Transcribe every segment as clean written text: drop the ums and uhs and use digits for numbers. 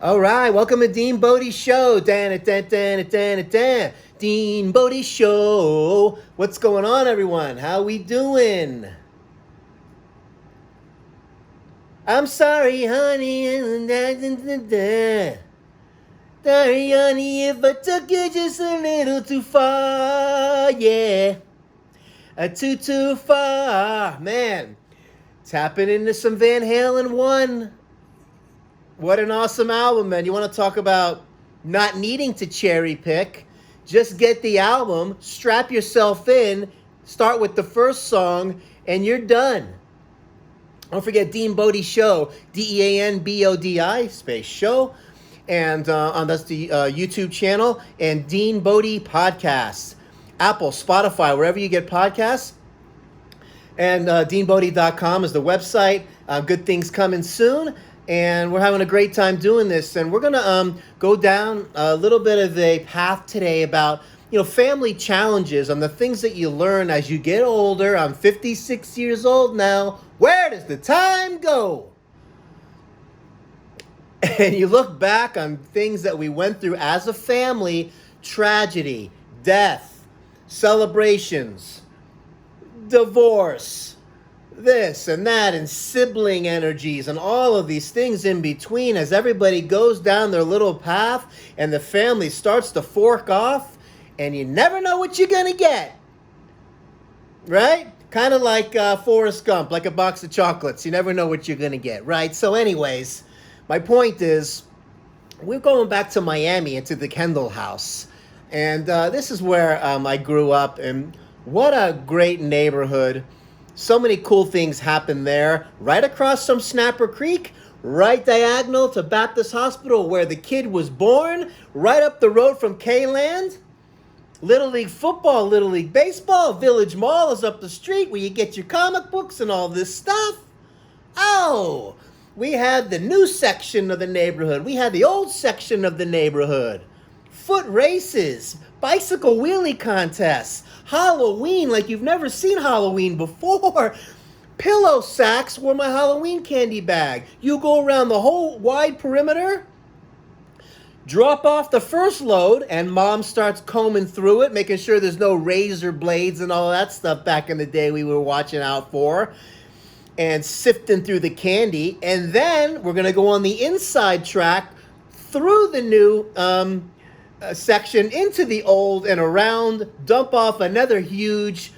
All right, welcome to Dean Bodhi Show. Dean Bodhi Show. What's going on, everyone? How we doing? I'm sorry, honey. Sorry, honey, if I took you just a little too far. Yeah, too far. Man, tapping into some Van Halen 1. What an awesome album, man. You want to talk about not needing to cherry pick? Just get the album, strap yourself in, start with the first song, and you're done. Don't forget Dean Bodhi Show, DEANBODI space show, and that's the YouTube channel, and Dean Bodhi Podcast, Apple, Spotify, wherever you get podcasts. And deanbodhi.com is the website. Good things coming soon. And we're having a great time doing this. And we're going to go down a little bit of a path today about, family challenges and the things that you learn as you get older. I'm 56 years old now. Where does the time go? And you look back on things that we went through as a family, tragedy, death, celebrations, divorce, this and that, and sibling energies and all of these things in between as everybody goes down their little path and the family starts to fork off and you never know what you're going to get. Right? Kind of like Forrest Gump, like a box of chocolates. You never know what you're going to get, right? So anyways, my point is we're going back to Miami into the Kendall house. And this is where I grew up, and what a great neighborhood. So many cool things happen there. Right across from Snapper Creek, right diagonal to Baptist Hospital where the kid was born, right up the road from K-Land. Little League football, Little League baseball, Village Mall is up the street where you get your comic books and all this stuff. Oh, we had the new section of the neighborhood. We had the old section of the neighborhood. Foot races, bicycle wheelie contests, Halloween like you've never seen Halloween before. Pillow sacks were my Halloween candy bag. You go around the whole wide perimeter, drop off the first load, and mom starts combing through it, making sure there's no razor blades and all that stuff back in the day we were watching out for, and sifting through the candy. And then we're going to go on the inside track through the new section into the old and around, dump off another huge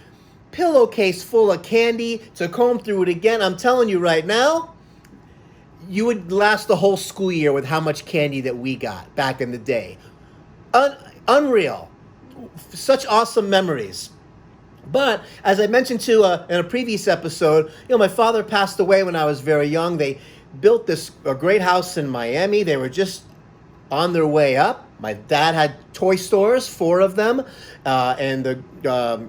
pillowcase full of candy to comb through it again. I'm telling you right now, you would last the whole school year with how much candy that we got back in the day. Unreal. Such awesome memories. But as I mentioned to in a previous episode, my father passed away when I was very young. They built a great house in Miami. They were just on their way up. My dad had toy stores, 4 of them, in the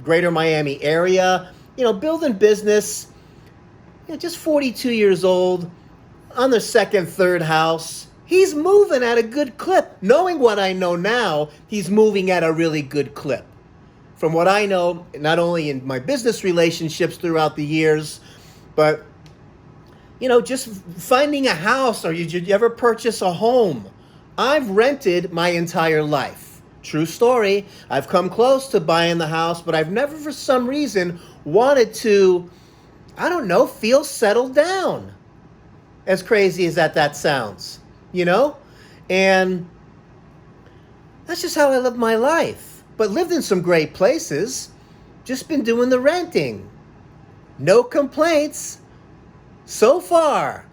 greater Miami area. Building business. Just 42 years old, on their second, third house. He's moving at a good clip. Knowing what I know now, he's moving at a really good clip. From what I know, not only in my business relationships throughout the years, but, just finding a house, or did you ever purchase a home? I've rented my entire life. True story. I've come close to buying the house, but I've never, for some reason, wanted to, feel settled down. As crazy as that sounds, And that's just how I live my life. But lived in some great places. Just been doing the renting. No complaints so far.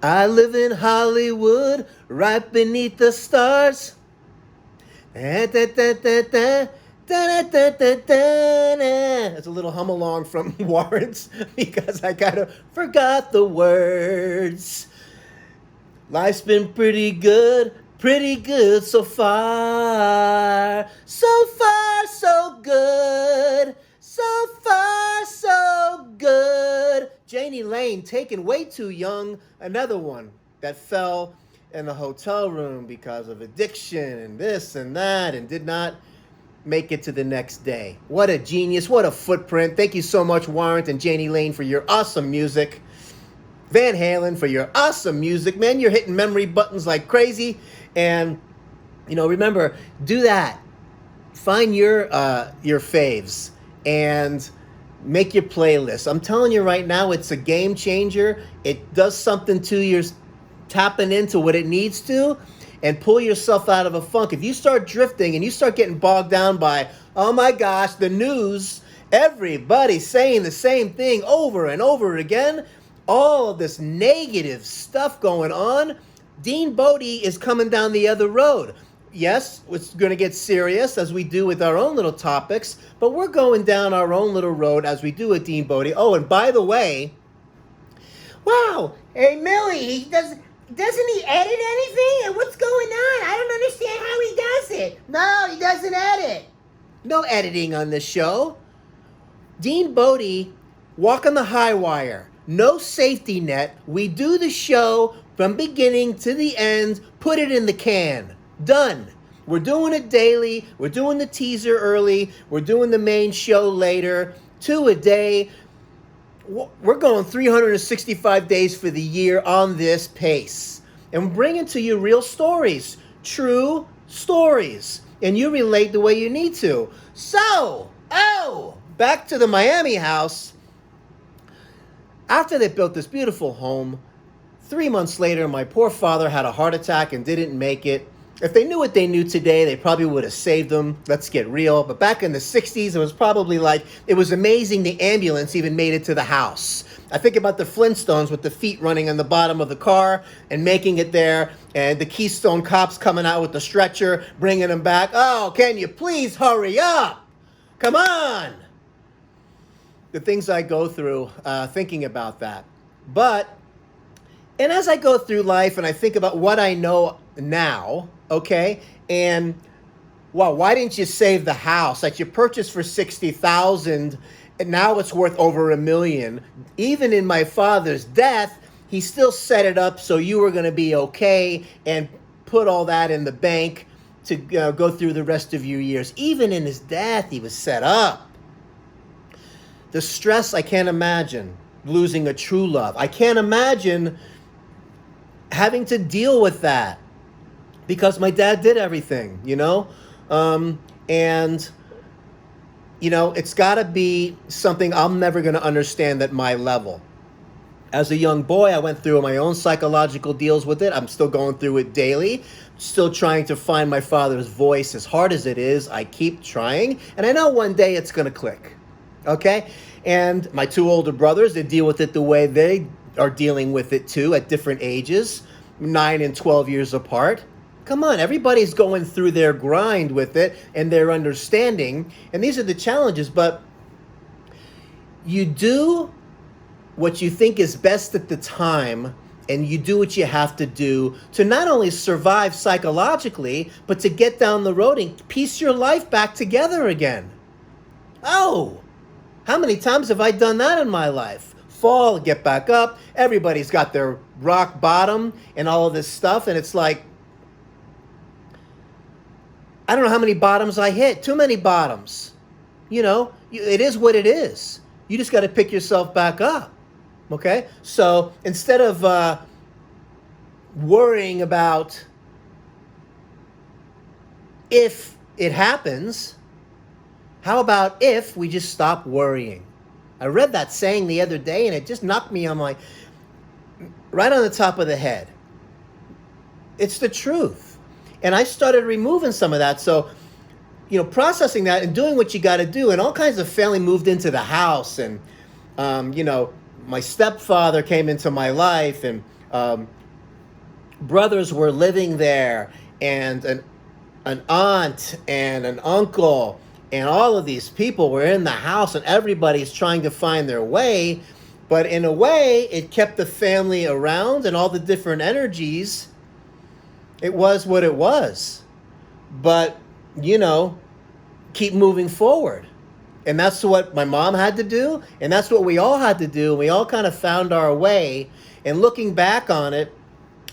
I live in Hollywood, right beneath the stars. That's a little hum along from Warrants because I kind of forgot the words. Life's been pretty good so far. So far, so good. So far, so good. Janie Lane, taken way too young. Another one that fell in the hotel room because of addiction and this and that and did not make it to the next day. What a genius. What a footprint. Thank you so much, Warrant and Janie Lane, for your awesome music. Van Halen for your awesome music, man. You're hitting memory buttons like crazy. And, remember, do that. Find your faves and make your playlist. I'm telling you right now, it's a game changer. It does something to your tapping into what it needs to, and pull yourself out of a funk. If you start drifting and you start getting bogged down by, oh my gosh, the news, everybody saying the same thing over and over again, all of this negative stuff going on, Dean Bodhi is coming down the other road. Yes, it's going to get serious as we do with our own little topics, but we're going down our own little road as we do with Dean Bodhi. Oh, and by the way, wow, hey Millie, doesn't he edit anything? And what's going on? I don't understand how he does it. No, he doesn't edit. No editing on this show. Dean Bodhi, walk on the high wire. No safety net. We do the show from beginning to the end. Put it in the can. Done. We're doing it daily. We're doing the teaser early. We're doing the main show later. 2 a day. We're going 365 days for the year on this pace. And we're bringing to you real stories. True stories. And you relate the way you need to. So, back to the Miami house. After they built this beautiful home, 3 months later, my poor father had a heart attack and didn't make it. If they knew what they knew today, they probably would have saved him. Let's get real. But back in the 60s, it was probably like, it was amazing the ambulance even made it to the house. I think about the Flintstones with the feet running on the bottom of the car and making it there, and the Keystone cops coming out with the stretcher, bringing him back. Oh, can you please hurry up? Come on. The things I go through thinking about that. And as I go through life and I think about what I know now, okay, and well, why didn't you save the house that you purchased for $60,000 and now it's worth over $1 million? Even in my father's death, he still set it up so you were going to be okay and put all that in the bank to go through the rest of your years. Even in his death, he was set up. The stress, I can't imagine losing a true love. I can't imagine having to deal with that because my dad did everything, and it's got to be something I'm never going to understand at my level. As a young boy, I went through my own psychological deals with it. I'm still going through it daily, still trying to find my father's voice. As hard as it is, I keep trying, and I know one day it's going to click. Okay? And my 2 older brothers, they deal with it the way they are dealing with it too at different ages, 9 and 12 years apart. Come on, everybody's going through their grind with it and their understanding. And these are the challenges, but you do what you think is best at the time, and you do what you have to do to not only survive psychologically, but to get down the road and piece your life back together again. Oh, how many times have I done that in my life? Fall, get back up. Everybody's got their rock bottom and all of this stuff. And it's like, I don't know how many bottoms I hit. Too many bottoms. It is what it is. You just got to pick yourself back up. Okay? So instead of worrying about if it happens, how about if we just stop worrying? I read that saying the other day, and it just knocked me on right on the top of the head. It's the truth. And I started removing some of that. So, processing that and doing what you got to do. And all kinds of family moved into the house. And, my stepfather came into my life. And brothers were living there. And an aunt and an uncle. And all of these people were in the house, and everybody's trying to find their way. But in a way, it kept the family around and all the different energies. It was what it was. But, keep moving forward. And that's what my mom had to do. And that's what we all had to do. We all kind of found our way. And looking back on it,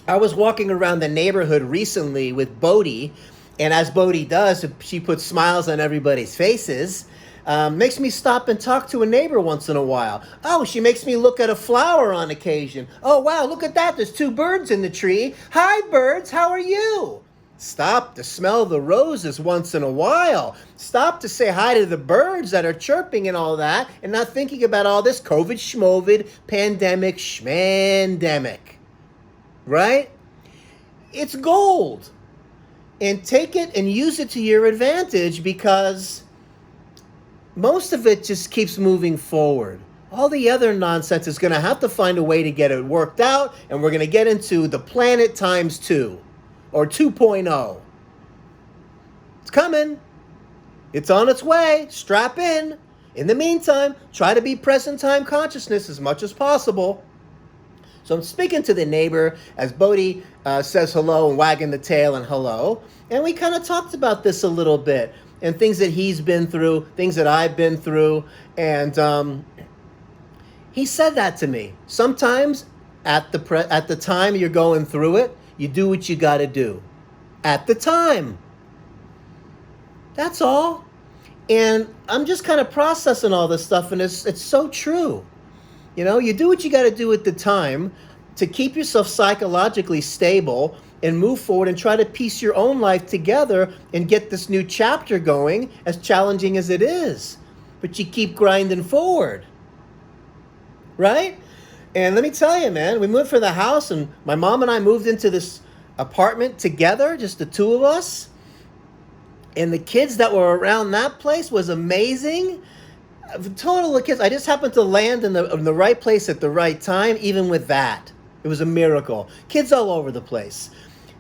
I was walking around the neighborhood recently with Bodhi. And as Bodhi does, she puts smiles on everybody's faces. Makes me stop and talk to a neighbor once in a while. Oh, she makes me look at a flower on occasion. Oh, wow, look at that. There's 2 birds in the tree. Hi, birds. How are you? Stop to smell the roses once in a while. Stop to say hi to the birds that are chirping and all that, and not thinking about all this COVID schmovid, pandemic, schmandemic. Right? It's gold. And take it and use it to your advantage, because most of it just keeps moving forward. All the other nonsense is going to have to find a way to get it worked out, and we're going to get into the planet times 2 or 2.0. It's coming. It's on its way. Strap in. In the meantime, try to be present time consciousness as much as possible. So I'm speaking to the neighbor as Bodhi says hello and wagging the tail and hello. And we kind of talked about this a little bit, and things that he's been through, things that I've been through. And he said that to me. Sometimes at the time you're going through it, you do what you got to do. At the time. That's all. And I'm just kind of processing all this stuff, and it's so true. You know, you do what you got to do at the time to keep yourself psychologically stable and move forward and try to piece your own life together and get this new chapter going, as challenging as it is. But you keep grinding forward. Right? And let me tell you, man, we moved from the house, and my mom and I moved into this apartment together, just the 2 of us. And the kids that were around that place was amazing. Total of kids. I just happened to land in the right place at the right time, even with that. It was a miracle. Kids all over the place.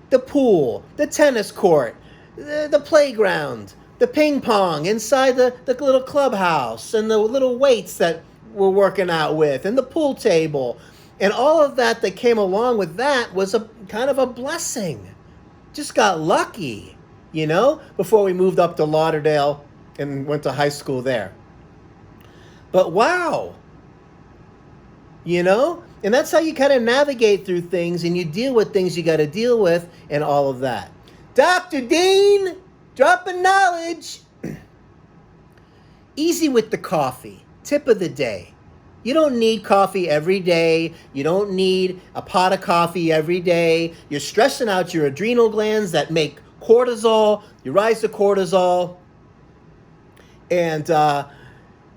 The pool, the tennis court, the playground, the ping pong inside the little clubhouse, and the little weights that we're working out with, and the pool table. And all of that came along with that was a kind of a blessing. Just got lucky, you know, before we moved up to Lauderdale and went to high school there. But wow, you know, and that's how you kind of navigate through things, and you deal with things you got to deal with, and all of that. Dr. Dean, dropping knowledge. Easy with the coffee. Tip of the day. You don't need coffee every day. You don't need a pot of coffee every day. You're stressing out your adrenal glands that make cortisol. You rise to cortisol. And,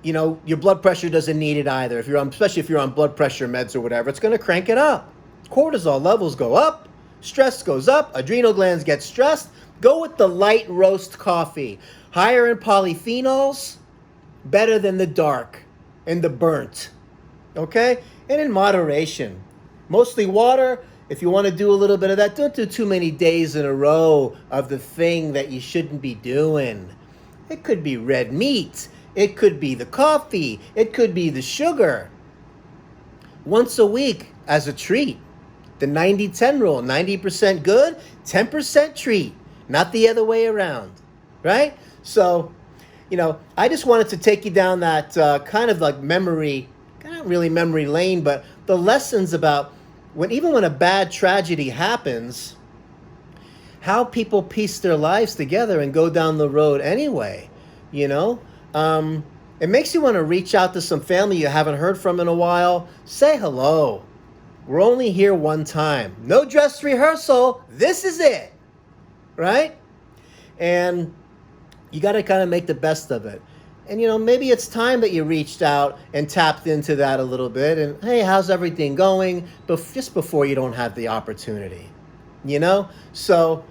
you know, your blood pressure doesn't need it either. Especially if you're on blood pressure meds or whatever, it's going to crank it up. Cortisol levels go up, stress goes up, adrenal glands get stressed. Go with the light roast coffee. Higher in polyphenols, better than the dark and the burnt. Okay? And in moderation. Mostly water. If you want to do a little bit of that, don't do too many days in a row of the thing that you shouldn't be doing. It could be red meat. It could be the coffee. It could be the sugar. Once a week as a treat. The 90-10 rule. 90% good, 10% treat. Not the other way around. Right? So, you know, I just wanted to take you down that kind of like memory, not really memory lane, but the lessons about even when a bad tragedy happens, how people piece their lives together and go down the road anyway, you know? It makes you want to reach out to some family you haven't heard from in a while. Say hello. We're only here one time. No dress rehearsal. This is it. Right? And you got to kind of make the best of it. And, you know, maybe it's time that you reached out and tapped into that a little bit. And, hey, how's everything going? But just before you don't have the opportunity. You know? So,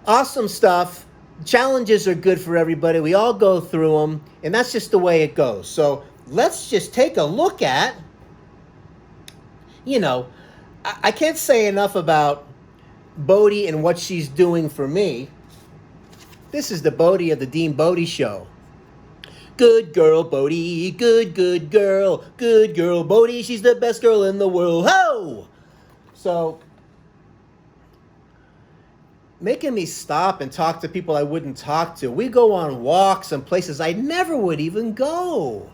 awesome stuff. Challenges are good for everybody. We all go through them. And that's just the way it goes. So, let's just take a look at, you know, I can't say enough about Bodhi and what she's doing for me. This is the Bodhi of the Dean Bodhi Show. Good girl, Bodhi. Good girl. Good girl, Bodhi. She's the best girl in the world. Ho! So, making me stop and talk to people I wouldn't talk to. We go on walks and places I never would even go.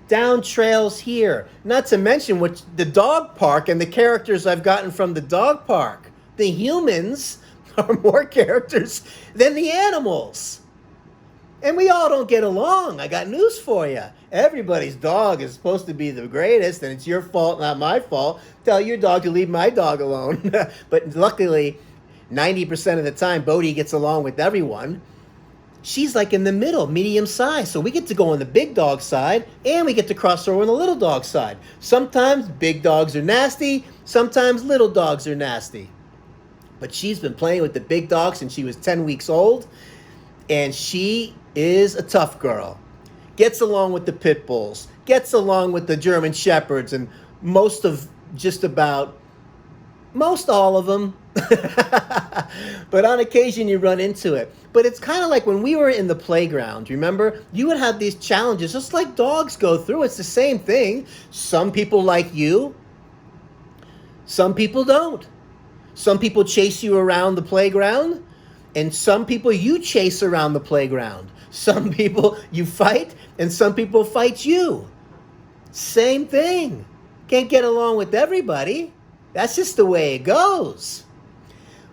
Down trails here. Not to mention the dog park and the characters I've gotten from the dog park. The humans are more characters than the animals. And we all don't get along. I got news for you. Everybody's dog is supposed to be the greatest, and it's your fault, not my fault. Tell your dog to leave my dog alone. But luckily, 90% of the time, Bodhi gets along with everyone. She's like in the middle, medium size. So we get to go on the big dog side, and we get to cross over on the little dog side. Sometimes big dogs are nasty. Sometimes little dogs are nasty. But she's been playing with the big dog since she was 10 weeks old. And she is a tough girl. Gets along with the pit bulls. Gets along with the German shepherds and most all of them. But on occasion you run into it. But it's kind of like when we were in the playground, remember? You would have these challenges just like dogs go through. It's the same thing. Some people like you. Some people don't. Some people chase you around the playground. And some people you chase around the playground. Some people you fight, and some people fight you. Same thing. Can't get along with everybody. That's just the way it goes.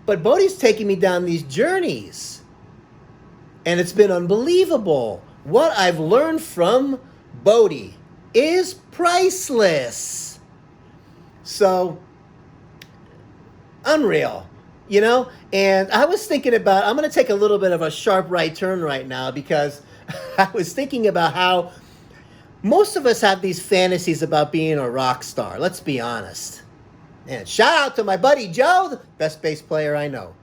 But Bodhi's taking me down these journeys. And it's been unbelievable. What I've learned from Bodhi is priceless. So, unreal. You know, and I was thinking about, I'm going to take a little bit of a sharp right turn right now because I was thinking about how most of us have these fantasies about being a rock star. Let's be honest. And shout out to my buddy Joe, the best bass player I know.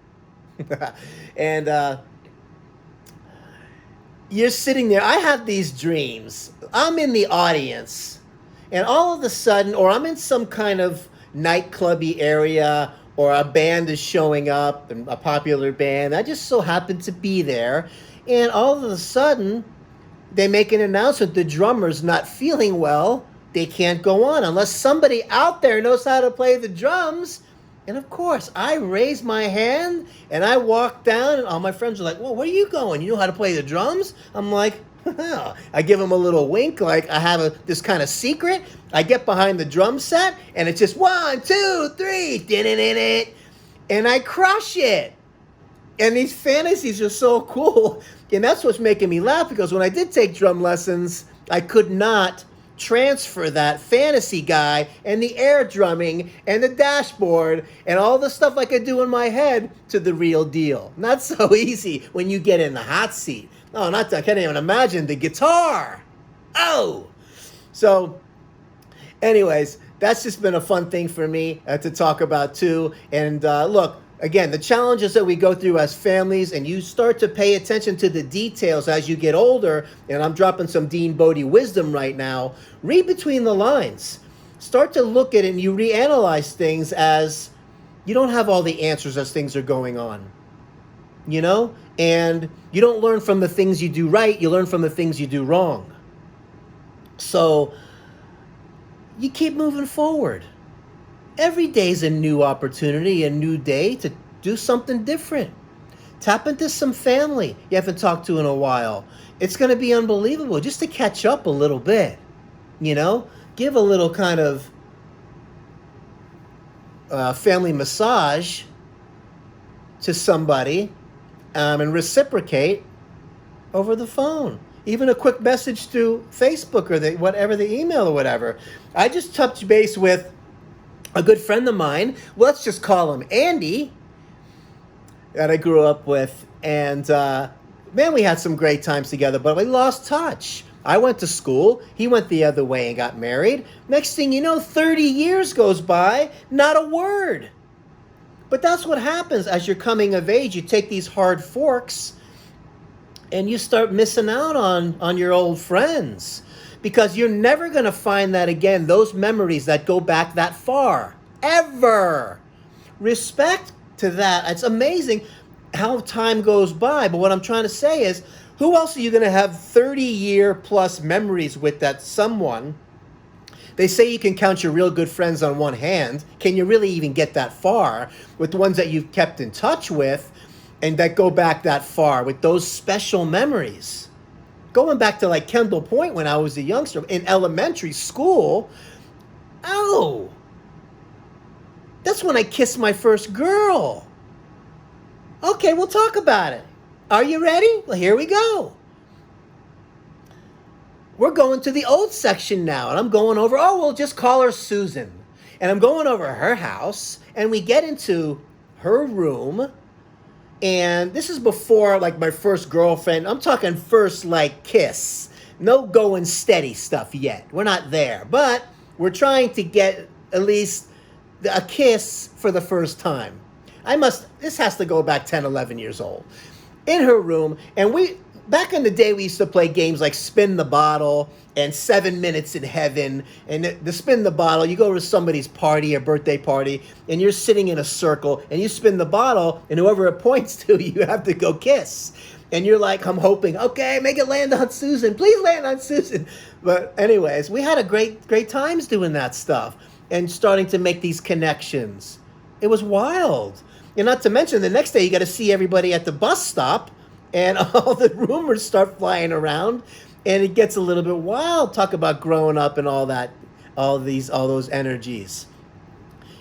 And you're sitting there. I have these dreams. I'm in the audience. And all of a sudden, or I'm in some kind of nightclubby area, or a band is showing up, a popular band. I just so happen to be there. And all of a sudden, they make an announcement. The drummer's not feeling well. They can't go on unless somebody out there knows how to play the drums. And of course, I raise my hand and I walk down and all my friends are like, well, where are you going? You know how to play the drums? I'm like, I give them a little wink like I have this kind of secret. I get behind the drum set and it's just 1, 2, 3, and I crush it. And these fantasies are so cool. And that's what's making me laugh because when I did take drum lessons, I could not transfer that fantasy guy and the air drumming and the dashboard and all the stuff I could do in my head to the real deal. Not so easy when you get in the hot seat. Oh, I can't even imagine the guitar. Oh! So, anyways, that's just been a fun thing for me to talk about too. And look, again, the challenges that we go through as families, and you start to pay attention to the details as you get older, and I'm dropping some Dean Bodhi wisdom right now, read between the lines. Start to look at it and you reanalyze things as you don't have all the answers as things are going on. You know? And you don't learn from the things you do right, you learn from the things you do wrong. So, you keep moving forward. Every day's a new opportunity, a new day to do something different. Tap into some family you haven't talked to in a while. It's going to be unbelievable just to catch up a little bit. You know? Give a little kind of family massage to somebody. And reciprocate over the phone. Even a quick message through Facebook or the email or whatever. I just touched base with a good friend of mine. Let's just call him Andy, that I grew up with. And man, we had some great times together, but we lost touch. I went to school. He went the other way and got married. Next thing you know, 30 years goes by, not a word. But that's what happens as you're coming of age. You take these hard forks and you start missing out on your old friends because you're never going to find that again, those memories that go back that far, ever. Respect to that. It's amazing how time goes by. But what I'm trying to say is, who else are you going to have 30-year plus memories with that someone? They say you can count your real good friends on one hand. Can you really even get that far with the ones that you've kept in touch with and that go back that far with those special memories? Going back to like Kendall Point when I was a youngster in elementary school. Oh, that's when I kissed my first girl. Okay, we'll talk about it. Are you ready? Well, here we go. we're going to the old section now, and I'm going over, oh, we'll just call her Susan. And I'm going over her house, and we get into her room, and this is before, like, my first girlfriend. I'm talking first, like, kiss. No going steady stuff yet. We're not there. But we're trying to get at least a kiss for the first time. This has to go back 10, 11 years old. In her room, and back in the day, we used to play games like Spin the Bottle and 7 Minutes in Heaven. And the Spin the Bottle, you go to somebody's party, a birthday party, and you're sitting in a circle, and you spin the bottle, and whoever it points to, you have to go kiss. And you're like, I'm hoping, okay, make it land on Susan. Please land on Susan. But anyways, we had a great times doing that stuff and starting to make these connections. It was wild. And not to mention, the next day, you got to see everybody at the bus stop, and all the rumors start flying around, and it gets a little bit wild. Talk about growing up and all that, all those energies.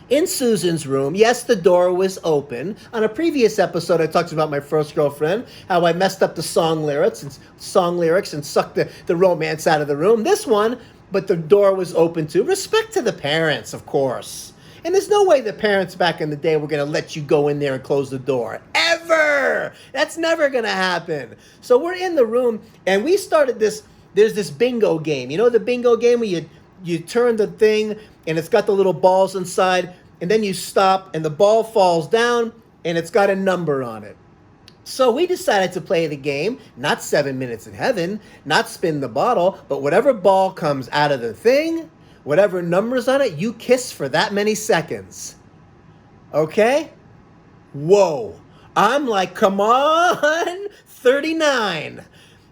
In Susan's room, yes, the door was open. On a previous episode, I talked about my first girlfriend, how I messed up the song lyrics and sucked the romance out of the room. This one, but the door was open too. Respect to the parents, of course. And there's no way the parents back in the day were going to let you go in there and close the door. Ever! That's never going to happen. So we're in the room, and we started this. There's this bingo game. You know the bingo game where you turn the thing, and it's got the little balls inside, and then you stop, and the ball falls down, and it's got a number on it. So we decided to play the game, not 7 Minutes in Heaven, not Spin the Bottle, but whatever ball comes out of the thing, whatever number's on it, you kiss for that many seconds. Okay? Whoa. I'm like, come on, 39.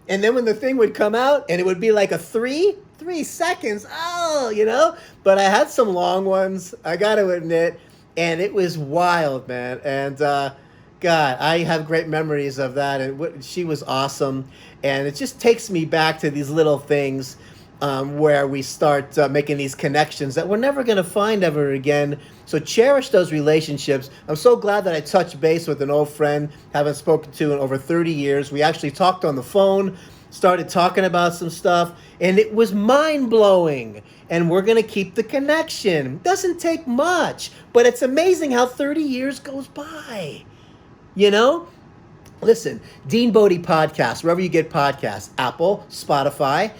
And then when the thing would come out, and it would be like a 3 seconds. Oh, But I had some long ones, I got to admit, and it was wild, man. And God, I have great memories of that, and she was awesome. And it just takes me back to these little things where we start making these connections that we're never going to find ever again. So cherish those relationships. I'm so glad that I touched base with an old friend, haven't spoken to in over 30 years. We actually talked on the phone, started talking about some stuff, and it was mind-blowing. And we're going to keep the connection. Doesn't take much, but it's amazing how 30 years goes by. Listen, Dean Bodhi Podcast, wherever you get podcasts, Apple, Spotify,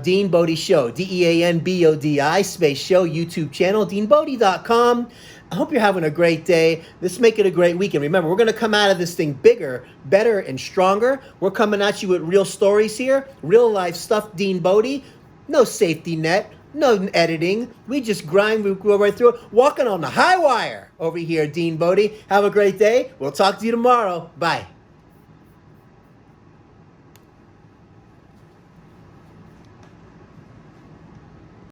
Dean Bodhi Show, DEANBODI space show, YouTube channel, DeanBodhi.com. I hope you're having a great day. Let's make it a great weekend. Remember, we're going to come out of this thing bigger, better, and stronger. We're coming at you with real stories here, real life stuff, Dean Bodhi. No safety net, no editing. We just grind, we go right through it. Walking on the high wire over here, Dean Bodhi. Have a great day. We'll talk to you tomorrow. Bye.